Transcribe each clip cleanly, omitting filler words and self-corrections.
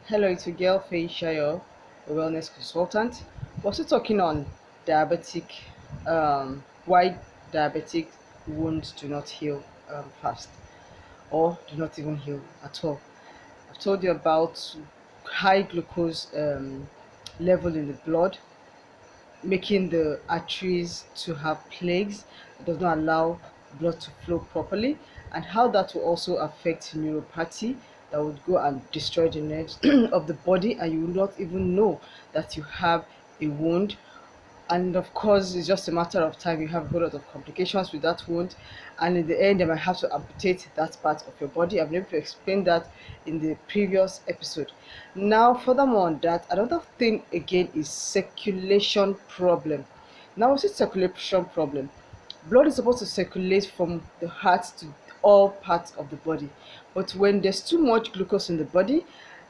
Hello, it's your girl Faye Shayo, a wellness consultant. We're also talking on diabetic, why diabetic wounds do not heal fast or do not even heal at all. I've told you about high glucose level in the blood, making the arteries to have plagues. It does not allow blood to flow properly, and how that will also affect neuropathy that would go and destroy the nerves of the body, and you will not even know that you have a wound. And of course, it's just a matter of time. You have a whole lot of complications with that wound, and in the end they might have to amputate that part of your body. I've been able to explain that in the previous episode. Now, furthermore on that, another thing again is circulation problem. Now, what's a circulation problem? Blood is supposed to circulate from the heart to all parts of the body, but when there's too much glucose in the body,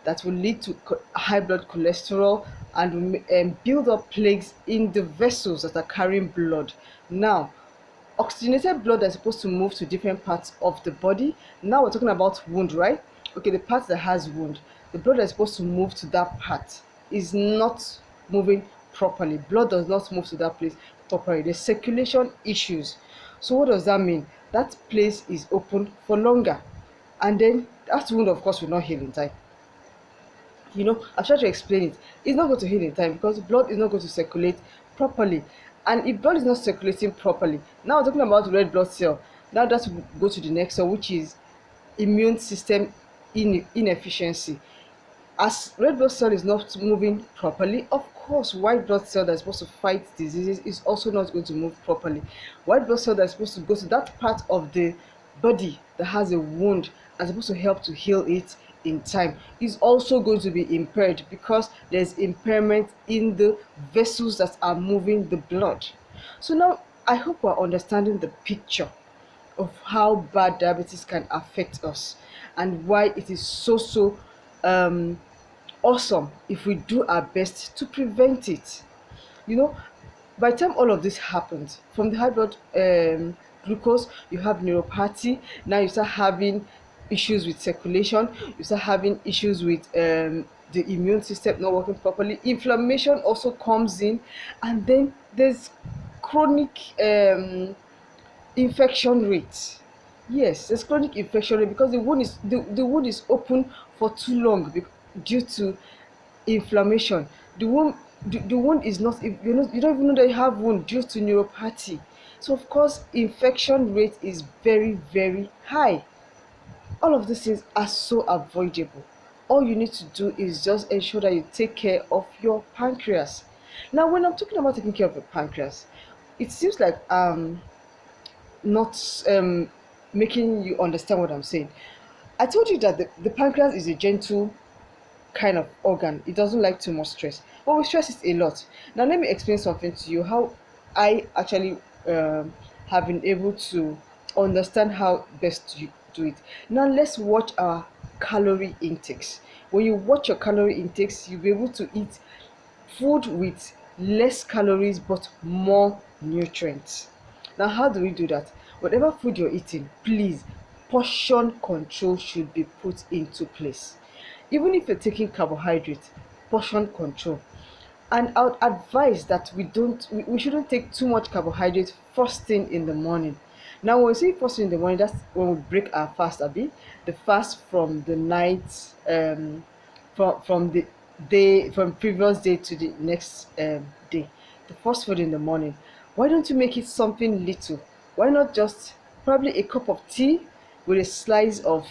that will lead to high blood cholesterol and build up plaques in the vessels that are carrying blood. Now, oxygenated blood is supposed to move to different parts of the body. Now we're talking about wound, right? Okay, the part that has wound, the blood is supposed to move to that part is not moving properly. Blood does not move to that place properly. There's circulation issues. So what does that mean? That place is open for longer, and then that wound, of course, will not heal in time. I've tried to explain it. It's not going to heal in time because blood is not going to circulate properly. And if blood is not circulating properly, now we're talking about red blood cell. Now that will go to the next cell, which is immune system inefficiency. As red blood cell is not moving properly, of course, white blood cell that's supposed to fight diseases is also not going to move properly. White blood cell that's supposed to go to that part of the body that has a wound and supposed to help to heal it in time is also going to be impaired because there's impairment in the vessels that are moving the blood. So now I hope we're understanding the picture of how bad diabetes can affect us and why it is so um awesome if we do our best to prevent it. you know by the time all of this happens, from the high blood glucose, you have neuropathy. Now you start having issues with circulation, you start having issues with the immune system not working properly, inflammation also comes in, and then there's chronic infection rate. Yes, there's chronic infection rate because the wound is open for too long due to inflammation. The wound is not, you don't even know that you have wound due to neuropathy. So of course infection rate is very high. All of these things are so avoidable. All you need to do is just ensure that you take care of your pancreas. Now when I'm talking about taking care of your pancreas, it seems like not making you understand what I'm saying. I told you that the pancreas is a gentle kind of organ. It doesn't like too much stress, but we stress it a lot. Now let me explain something to you, how I actually have been able to understand how best to do it. Now let's watch our calorie intakes. When you watch your calorie intakes, you'll be able to eat food with less calories but more nutrients. Now how do we do that? Whatever food you're eating, please, portion control should be put into place. Even if you're taking carbohydrates, portion control. And I would advise that we shouldn't take too much carbohydrate first thing in the morning. Now when we say first thing in the morning, that's when we break our fast, Abby. The fast from the night, from the day, from previous day to the next day. The first food in the morning. Why don't you make it something little? Why not just probably a cup of tea with a slice of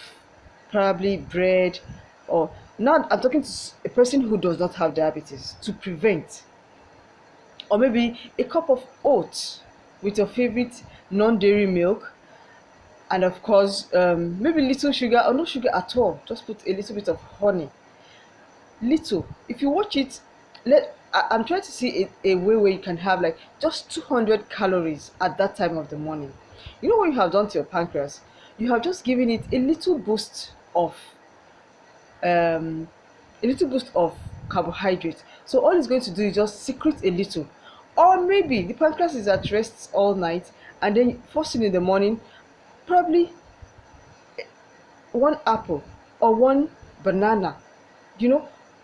probably bread, or now I'm talking to a person who does not have diabetes to prevent, or maybe a cup of oats with your favorite non-dairy milk, and of course maybe little sugar or no sugar at all, just put a little bit of honey. Little, if you watch it, I'm trying to see a way where you can have like just 200 calories at that time of the morning. You know what you have done to your pancreas? You have just given it um a little boost of carbohydrate. So all it's going to do is just secrete a little. Or maybe the pancreas is at rest all night, and then first thing in the morning, probably one apple or one banana,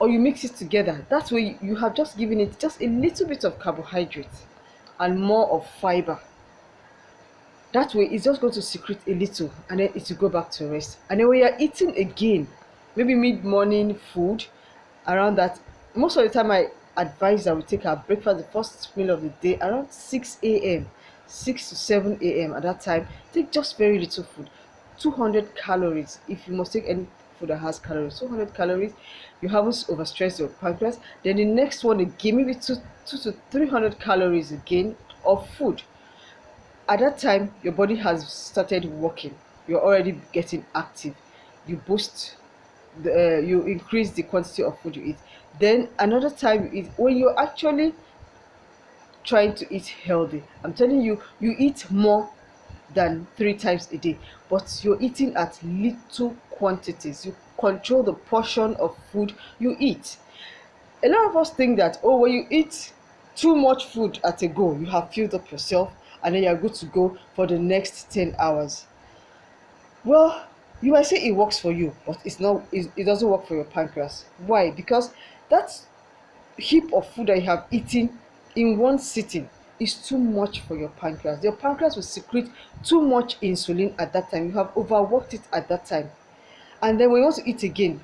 or you mix it together. That way you have just given it just a little bit of carbohydrate and more of fiber. That way it's just going to secrete a little and then it will go back to rest. And then when you're eating again, maybe mid-morning food, around that, most of the time I advise that we take our breakfast, the first meal of the day, around 6 a.m., 6 to 7 a.m. At that time, take just very little food, 200 calories. If you must take any food that has calories, 200 calories, you haven't overstressed your pancreas. Then the next one again, maybe two to 300 calories again of food. At that time your body has started working, you're already getting active, you boost you increase the quantity of food you eat. Then another time you eat when you're actually trying to eat healthy. I'm telling you, you eat more than 3 times a day, but you're eating at little quantities. You control the portion of food you eat. A lot of us think that, oh, when you eat too much food at a go, you have filled up yourself and then you're good to go for the next 10 hours. Well, you might say it works for you, but it's not, it doesn't work for your pancreas. Why? Because that heap of food that you have eaten in one sitting is too much for your pancreas. Your pancreas will secrete too much insulin at that time. You have overworked it at that time. And then when you want to eat again,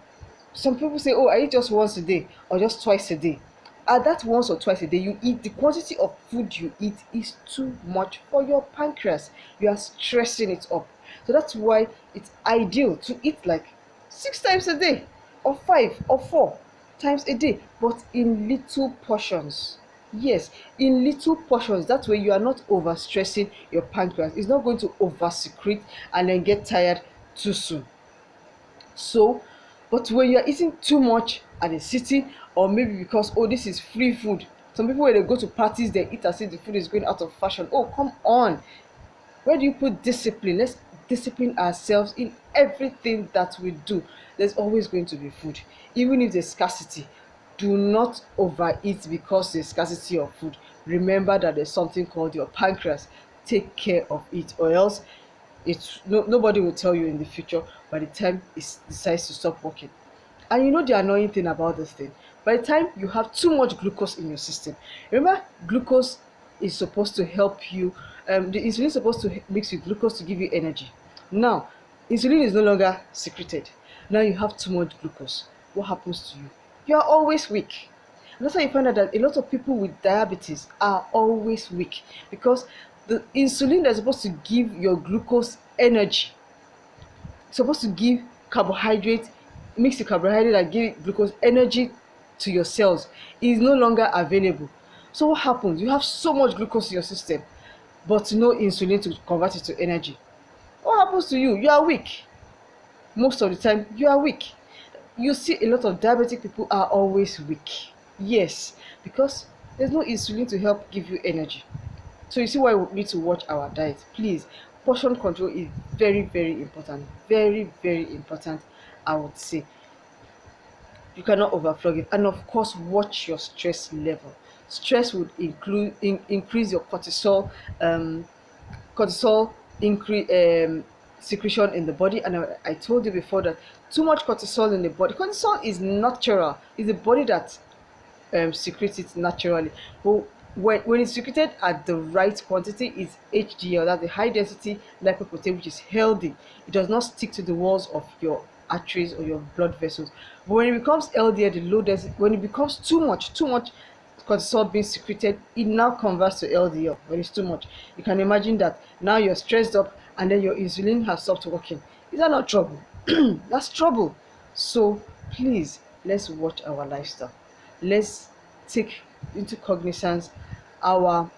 some people say, oh, I eat just once a day or just twice a day. At that once or twice a day, you eat, the quantity of food you eat is too much for your pancreas. You are stressing it up. So that's why it's ideal to eat like 6 times a day, or 5 or 4 times a day, but in little portions. Yes, in little portions. That way you are not overstressing your pancreas. It's not going to over secrete and then get tired too soon. So, but when you are eating too much at a city, or maybe because, oh, this is free food. Some people, when they go to parties, they eat as if the food is going out of fashion. Oh, come on. Where do you put discipline? Let's discipline ourselves in everything that we do. There's always going to be food, even if there's scarcity. Do not overeat because there's scarcity of food. Remember that there's something called your pancreas. Take care of it, or else nobody will tell you in the future by the time it decides to stop working. And you know the annoying thing about this thing, by the time you have too much glucose in your system, remember glucose is supposed to help you, the insulin is supposed to mix with glucose to give you energy. Now insulin is no longer secreted. Now you have too much glucose. What happens to you? You are always weak. And that's why you find out that a lot of people with diabetes are always weak, because the insulin that's supposed to give your glucose energy, supposed to give carbohydrate, mix the carbohydrate and give glucose energy to your cells, is no longer available. So what happens? You have so much glucose in your system, but no insulin to convert it to energy. What happens to you? You are weak. Most of the time, you are weak. You see a lot of diabetic people are always weak. Yes, because there's no insulin to help give you energy. So you see why we need to watch our diet. Please, portion control is very, very important. Very, very important, I would say. You cannot overflog it. And of course, watch your stress level. Stress would increase your cortisol, cortisol increase secretion in the body. And I told you before that too much cortisol in the body. Cortisol is natural. It's the body that secretes it naturally. But when it's secreted at the right quantity, it's HDL, that's the high density lipoprotein, which is healthy. It does not stick to the walls of your arteries or your blood vessels. But when it becomes LDL, the low density, when it becomes too much cortisol being secreted, it now converts to LDL. When it's too much, you can imagine that now you're stressed up and then your insulin has stopped working. Is that not trouble? That's trouble. So please, let's watch our lifestyle. Let's take into cognizance our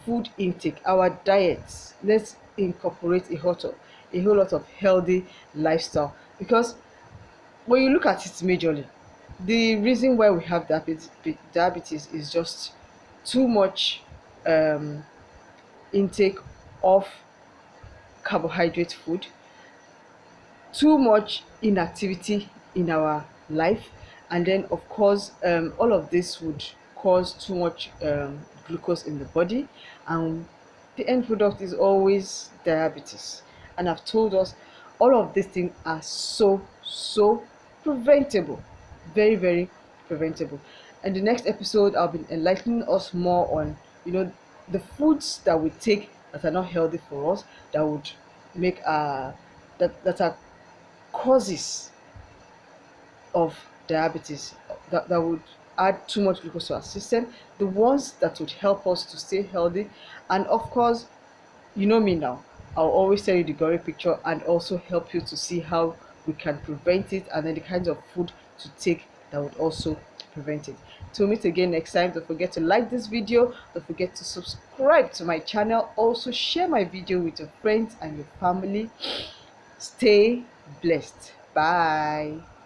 food intake, our diets. Let's incorporate a whole lot of healthy lifestyle, because when you look at it majorly, the reason why we have diabetes is just too much intake of carbohydrate food, too much inactivity in our life, and then of course all of this would cause too much glucose in the body, and the end product is always diabetes. And I've told us all of these things are so preventable. very, very preventable. And the next episode, I'll be enlightening us more on, the foods that we take that are not healthy for us, that would make that are causes of diabetes, that would add too much glucose to our system, the ones that would help us to stay healthy. And of course, you know me now, I'll always tell you the gory picture and also help you to see how we can prevent it, and then the kinds of food to take that would also prevent it. Till meet again next time, don't forget to like this video, don't forget to subscribe to my channel, also share my video with your friends and your family. Stay blessed. Bye.